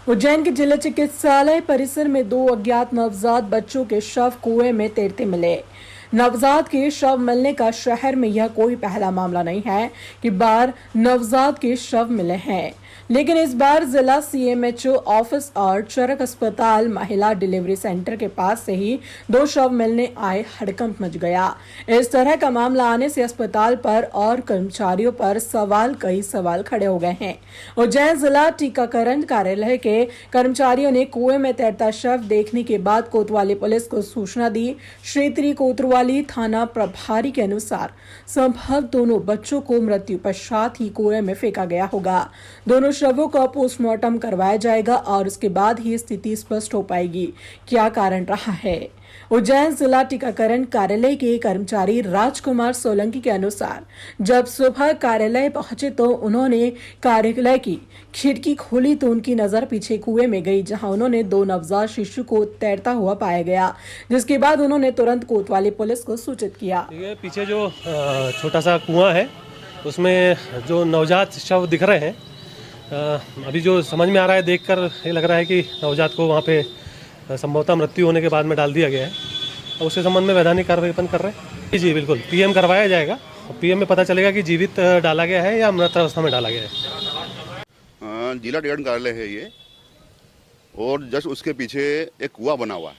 उज्जैन के जिला चिकित्सालय परिसर में दो अज्ञात नवजात बच्चों के शव कुएं में तैरते मिले। नवजात के शव मिलने का शहर में यह कोई पहला मामला नहीं है कि बार नवजात के शव मिले हैं, लेकिन इस बार जिला सीएमएचओ ऑफिस और चरक अस्पताल महिला डिलीवरी सेंटर के पास से ही दो शव मिलने आए हड़कंप मच गया। इस तरह का मामला आने से अस्पताल पर और कर्मचारियों पर कई सवाल खड़े हो गए हैं। उज्जैन जिला टीकाकरण कार्यालय के कर्मचारियों ने कुएं में तैरता शव देखने के बाद कोतवाली पुलिस को सूचना दी। क्षेत्रीय कोतवाली थाना प्रभारी के अनुसार संभव दोनों बच्चों को मृत्यु पश्चात ही कुएं में फेंका गया होगा। दोनों शवों का पोस्टमार्टम करवाया जाएगा और उसके बाद ही स्थिति स्पष्ट हो पाएगी क्या कारण रहा है। उज्जैन जिला टीकाकरण कार्यालय के कर्मचारी राजकुमार सोलंकी के अनुसार जब सुबह कार्यालय पहुंचे तो उन्होंने कार्यालय की खिड़की खोली तो उनकी नजर पीछे कुएं में गई, जहां उन्होंने दो नवजात शिशु को तैरता हुआ पाया गया, जिसके बाद उन्होंने तुरंत कोतवाली पुलिस को सूचित किया। पीछे जो छोटा सा कुआं है उसमें जो नवजात शव दिख रहे हैं, अभी जो समझ में आ रहा है देखकर ये लग रहा है कि नवजात को वहाँ पे संभवतः मृत्यु होने के बाद में डाल दिया गया है और उसके संबंध में वैधानिक कार्रवाई कर रहे हैं। जी बिल्कुल, पीएम करवाया जाएगा। पीएम में पता चलेगा कि जीवित डाला गया है या मृत अवस्था में डाला गया है। जिला टीकाकरण कार्यालय है ये, और जस्ट उसके पीछे एक कुआं बना हुआ है।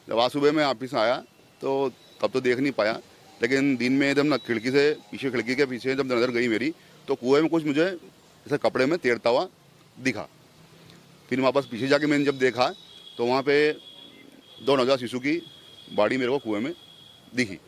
जब आज सुबह मैं ऑफिस आया तो तब तो देख नहीं पाया, लेकिन दिन में एकदम ना खिड़की के पीछे जब नज़र गई मेरी तो कुएं में कुछ मुझे ऐसे कपड़े में तैरता हुआ दिखा। फिर वापस पीछे जाके मैंने जब देखा तो वहाँ पे दो नवजात शिशु की बॉडी मेरे को कुएं में दिखी।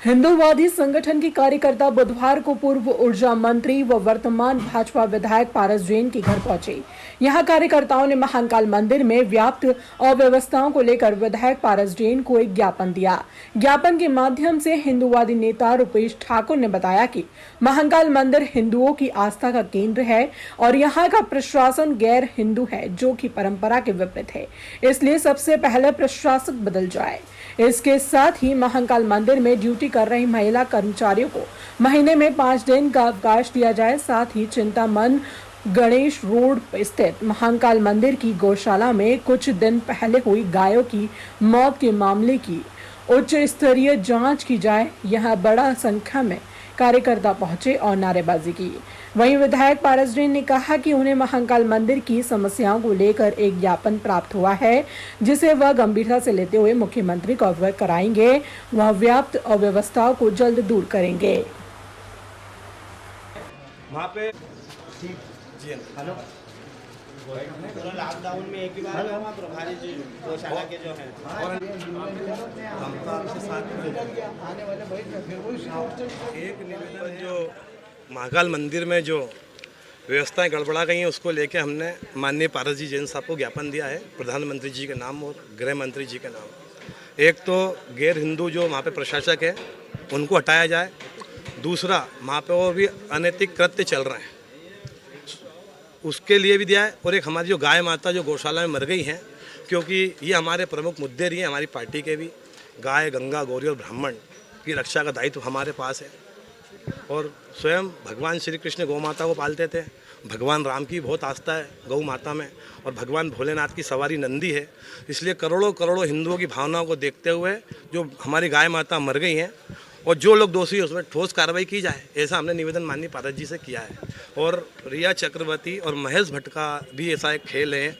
हिंदूवादी संगठन के कार्यकर्ता बुधवार को पूर्व ऊर्जा मंत्री व वर्तमान भाजपा विधायक पारस जैन के घर पहुंचे। यहां कार्यकर्ताओं ने महाकाल मंदिर में व्याप्त अव्यवस्थाओं को लेकर विधायक पारस जैन को एक ज्ञापन दिया। ज्ञापन के माध्यम से हिंदूवादी नेता रुपेश ठाकुर ने बताया कि महाकाल मंदिर हिंदुओं की आस्था का केंद्र है और यहाँ का प्रशासन गैर हिंदू है, जो कि परंपरा के विपरीत है। इसलिए सबसे पहले प्रशासक बदल जाए। इसके साथ ही महाकाल मंदिर में ड्यूटी कर रही महिला कर्मचारियों को महीने में 5 दिन का अवकाश दिया जाए। साथ ही चिंतामन गणेश रोड स्थित महाकाल मंदिर की गौशाला में कुछ दिन पहले हुई गायों की मौत के मामले की उच्च स्तरीय जांच की जाए। यहां बड़ा संख्या में कार्यकर्ता पहुंचे और नारेबाजी की। वहीं विधायक पारस जैन ने कहा कि उन्हें महाकाल मंदिर की समस्याओं को लेकर एक ज्ञापन प्राप्त हुआ है, जिसे वह गंभीरता से लेते हुए मुख्यमंत्री को अवगत कराएंगे। वह व्याप्त अव्यवस्थाओं को जल्द दूर करेंगे। वहाँ पे हेलो लॉकडाउन में एक ही बार वहाँ प्रभारी जी गौशाला के जो हैं एक निवेदन जो महाकाल मंदिर में जो व्यवस्थाएं गड़बड़ा गई हैं उसको लेके हमने माननीय पारस जी जैन साहब को ज्ञापन दिया है, प्रधानमंत्री जी के नाम और गृह मंत्री जी के नाम। एक तो गैर हिंदू जो वहाँ पे प्रशासक है उनको हटाया जाए, दूसरा वहाँ पे वो भी अनैतिक कृत्य चल रहे हैं उसके लिए भी दिया है, और एक हमारी जो गाय माता जो गौशाला में मर गई हैं, क्योंकि ये हमारे प्रमुख मुद्दे रही हैं हमारी पार्टी के भी। गाय, गंगा, गौरी और ब्राह्मण की रक्षा का दायित्व हमारे पास है और स्वयं भगवान श्री कृष्ण गौ माता को पालते थे। भगवान राम की बहुत आस्था है गौ माता में और भगवान भोलेनाथ की सवारी नंदी है। इसलिए करोड़ों करोड़ों हिंदुओं की भावनाओं को देखते हुए जो हमारी गाय माता मर गई हैं और जो लोग दोषी हैं उसमें ठोस कार्रवाई की जाए, ऐसा हमने निवेदन माननीय पारस जी से किया है। और रिया चक्रवर्ती और महेश भट्ट का भी ऐसा एक खेल है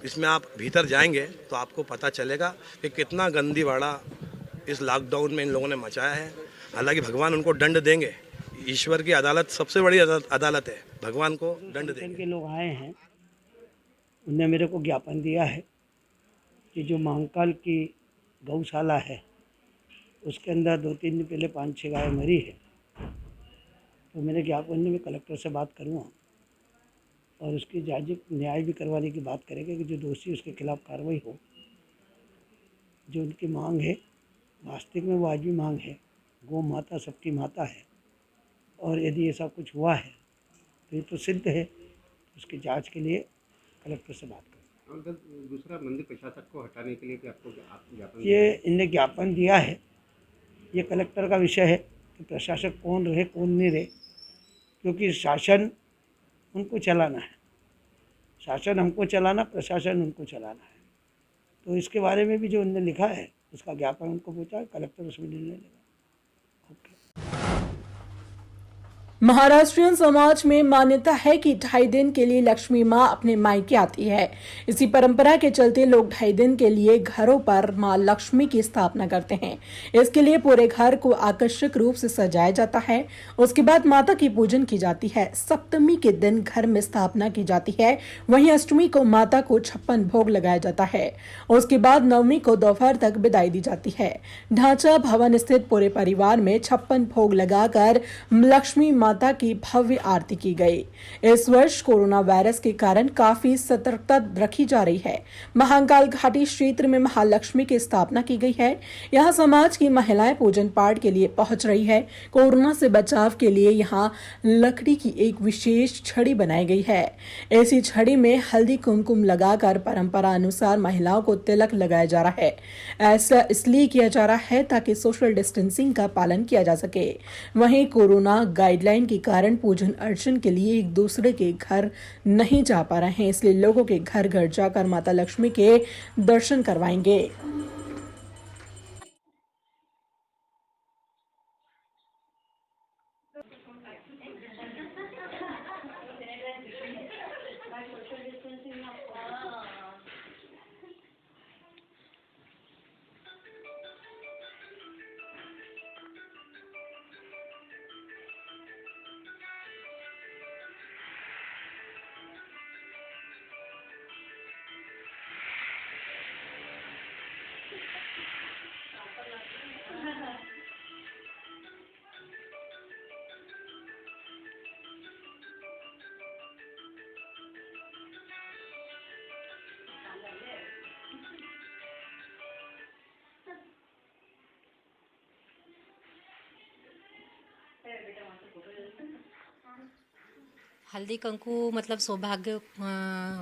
इसमें आप भीतर जाएंगे तो आपको पता चलेगा कि कितना गंदी वाड़ा इस लॉकडाउन में इन लोगों ने मचाया है। हालांकि भगवान उनको दंड देंगे, ईश्वर की अदालत सबसे बड़ी अदालत है, भगवान को दंड देंगे। के लोग आए हैं, उनने मेरे को ज्ञापन दिया है कि जो महाकाल की गौशाला है उसके अंदर 2-3 दिन पहले 5-6 गाय मरी है। तो मेरे ज्ञापन में कलेक्टर से बात करूँगा और उसकी जायज़ न्याय भी करवाने की बात करेंगे कि जो दोषी उसके खिलाफ़ कार्रवाई हो। जो उनकी मांग है वास्तविक में वो आज भी मांग है, गौ माता सबकी माता है और यदि ऐसा कुछ हुआ है तो ये तो सिद्ध है, उसकी जांच के लिए कलेक्टर से बात करें। दूसरा मंदिर प्रशासक को हटाने के लिए कि आपको ज्ञापन ये इनने ज्ञापन दिया है, ये कलेक्टर का विषय है कि प्रशासक कौन रहे कौन नहीं रहे, क्योंकि शासन उनको चलाना है। शासन हमको चलाना, प्रशासन उनको चलाना है। तो इसके बारे में भी जो उन्होंने लिखा है उसका ज्ञापन उनको पहुँचा, कलेक्टर उसमें निर्णय लेगा। ओके। महाराष्ट्रियन समाज में मान्यता है कि 2.5 दिन के लिए लक्ष्मी माँ अपने मायके आती है। इसी परंपरा के चलते लोग 2.5 दिन के लिए घरों पर माँ लक्ष्मी की स्थापना करते हैं। इसके लिए पूरे घर को आकर्षक रूप से सजाया जाता है। उसके बाद माता की पूजन की जाती है। सप्तमी के दिन घर में स्थापना की जाती है। वहीं अष्टमी को माता को 56 भोग लगाया जाता है। उसके बाद नवमी को दोपहर तक विदाई दी जाती है। ढांचा भवन स्थित पूरे परिवार में 56 भोग लगाकर लक्ष्मी माता की भव्य आरती की गई। इस वर्ष कोरोना वायरस के कारण काफी सतर्कता रखी जा रही है। महाकाल घाटी क्षेत्र में महालक्ष्मी की स्थापना की गई है। यहां समाज की महिलाएं पूजन पाठ के लिए पहुंच रही है। कोरोना से बचाव के लिए यहां लकड़ी की एक विशेष छड़ी बनाई गई है। ऐसी छड़ी में हल्दी कुमकुम लगाकर परंपरा अनुसार महिलाओं को तिलक लगाया जा रहा है। ऐसा इसलिए किया जा रहा है ताकि सोशल डिस्टेंसिंग का पालन किया जा सके। वहीं कोरोना गाइडलाइन के कारण पूजन अर्चन के लिए एक दूसरे के घर नहीं जा पा रहे हैं, इसलिए लोगों के घर घर जाकर माता लक्ष्मी के दर्शन करवाएंगे। हल्दी कंकु मतलब सौभाग्य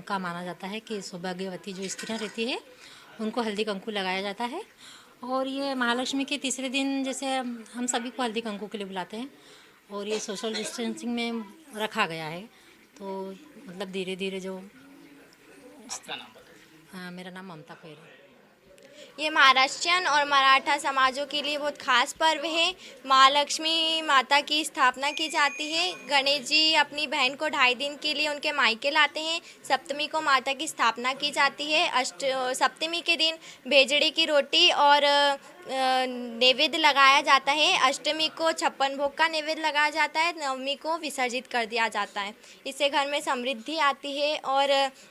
का माना जाता है कि सौभाग्यवती जो स्त्रियां रहती है उनको हल्दी कंकु लगाया जाता है। और ये महालक्ष्मी के तीसरे दिन जैसे हम सभी को हल्दी कंकु के लिए बुलाते हैं और ये सोशल डिस्टेंसिंग में रखा गया है। तो मतलब धीरे धीरे जो मेरा नाम ममता खैर है। ये महाराष्ट्रियन और मराठा समाजों के लिए बहुत खास पर्व है। महालक्ष्मी माता की स्थापना की जाती है। गणेश जी अपनी बहन को 2.5 दिन के लिए उनके मायके लाते हैं। सप्तमी को माता की स्थापना की जाती है। सप्तमी के दिन भेजड़ी की रोटी और नैवेद्य लगाया जाता है। अष्टमी को 56 भोग का नैवेद्य लगाया जाता है। नवमी को विसर्जित कर दिया जाता है। इससे घर में समृद्धि आती है और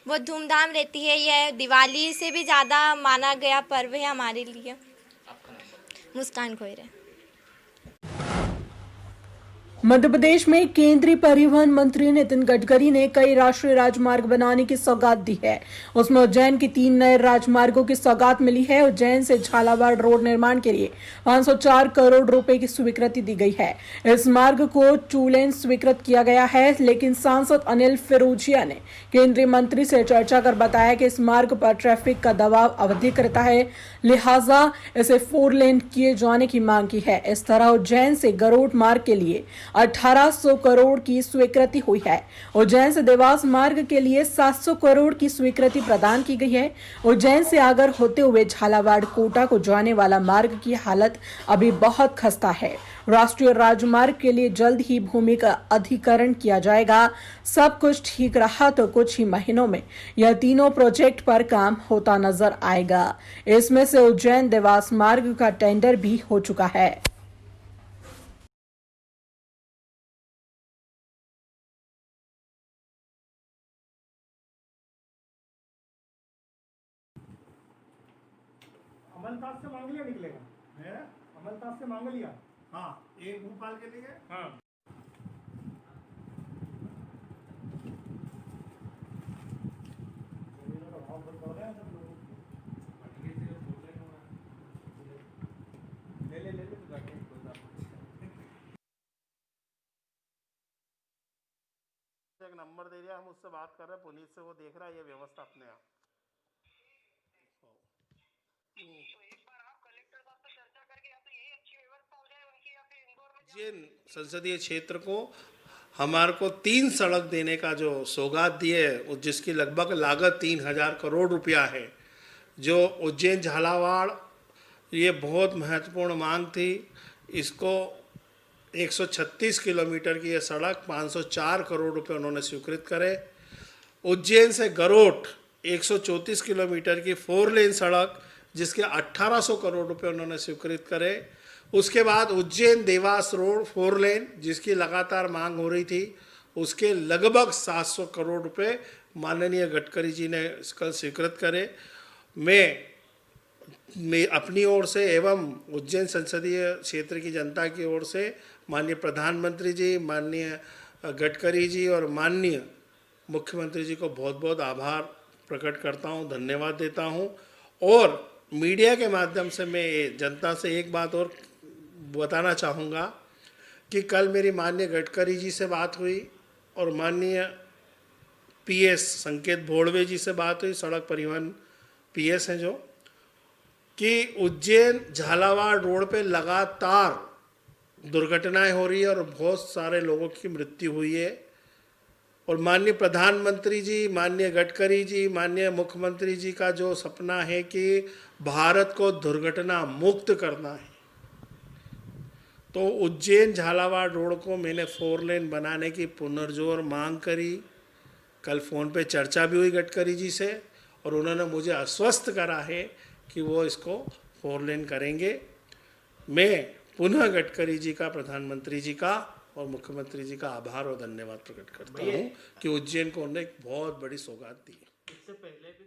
बहुत धूमधाम रहती है। यह दिवाली से भी ज़्यादा माना गया पर्व है हमारे लिए। मुस्कान खोयर है। मध्य प्रदेश में केंद्रीय परिवहन मंत्री नितिन गडकरी ने कई राष्ट्रीय राजमार्ग बनाने की सौगात दी है। उसमें उज्जैन की 3 नए राजमार्गों की सौगात मिली है। उज्जैन से झालावाड़ रोड निर्माण के लिए 504 करोड़ रुपए की स्वीकृति दी गई है। इस मार्ग को 2 लेन स्वीकृत किया गया है, लेकिन सांसद अनिल फिरोजिया ने केंद्रीय मंत्री से चर्चा कर बताया कि इस मार्ग पर ट्रैफिक का दबाव अधिक रहता है, लिहाजा इसे 4 लेन किए जाने की मांग की है। इस तरह उज्जैन से गरुड़ मार्ग के लिए 1800 करोड़ की स्वीकृति हुई है। उज्जैन से देवास मार्ग के लिए 700 करोड़ की स्वीकृति प्रदान की गई है। उज्जैन से आगर होते हुए झालावाड़ कोटा को जाने वाला मार्ग की हालत अभी बहुत खस्ता है। राष्ट्रीय राजमार्ग के लिए जल्द ही भूमि का अधिग्रहण किया जाएगा। सब कुछ ठीक रहा तो कुछ ही महीनों में यह तीनों प्रोजेक्ट पर काम होता नजर आएगा। इसमें से उज्जैन देवास मार्ग का टेंडर भी हो चुका है। अमलतास से मांगलिया निकलेगा है। अमलतास से मांगलिया, हाँ, एक भोपाल के लिए, हाँ। एक नंबर दे दिया, हम उससे बात कर रहे हैं, पुलिस से, वो देख रहा है ये व्यवस्था अपने आप। ये संसदीय क्षेत्र को हमारे को 3 सड़क देने का जो सौगात दिए है, जिसकी लगभग लागत 3000 करोड़ रुपया है, जो उज्जैन झालावाड़, ये बहुत महत्वपूर्ण मांग थी। इसको 136 किलोमीटर की ये सड़क 504 करोड़ रुपए उन्होंने स्वीकृत करे। उज्जैन से गरोट 134 किलोमीटर की 4 लेन सड़क, जिसके 1800 करोड़ रुपए उन्होंने स्वीकृत करे। उसके बाद उज्जैन देवास रोड 4 लेन, जिसकी लगातार मांग हो रही थी, उसके लगभग 700 करोड़ रुपए माननीय गडकरी जी ने कल स्वीकृत करे। मैं अपनी ओर से एवं उज्जैन संसदीय क्षेत्र की जनता की ओर से माननीय प्रधानमंत्री जी, माननीय गडकरी जी और माननीय मुख्यमंत्री जी को बहुत बहुत आभार प्रकट करता हूं, धन्यवाद देता हूं। और मीडिया के माध्यम से मैं जनता से एक बात और बताना चाहूँगा कि कल मेरी माननीय गडकरी जी से बात हुई और माननीय पीएस संकेत भोड़वे जी से बात हुई, सड़क परिवहन पीएस हैं जो, कि उज्जैन झालावाड़ रोड पे लगातार दुर्घटनाएं हो रही है और बहुत सारे लोगों की मृत्यु हुई है। और माननीय प्रधानमंत्री जी, माननीय गडकरी जी, माननीय मुख्यमंत्री जी का जो सपना है कि भारत को दुर्घटना मुक्त करना है, तो उज्जैन झालावाड़ रोड को मैंने 4 लेन बनाने की पुनर्जोर मांग करी। कल फ़ोन पे चर्चा भी हुई गडकरी जी से और उन्होंने मुझे आश्वस्त करा है कि वो इसको 4 लेन करेंगे। मैं पुनः गडकरी जी का, प्रधानमंत्री जी का और मुख्यमंत्री जी का आभार और धन्यवाद प्रकट करता हूँ कि उज्जैन को उन्होंने एक बहुत बड़ी सौगात दी। इससे पहले भी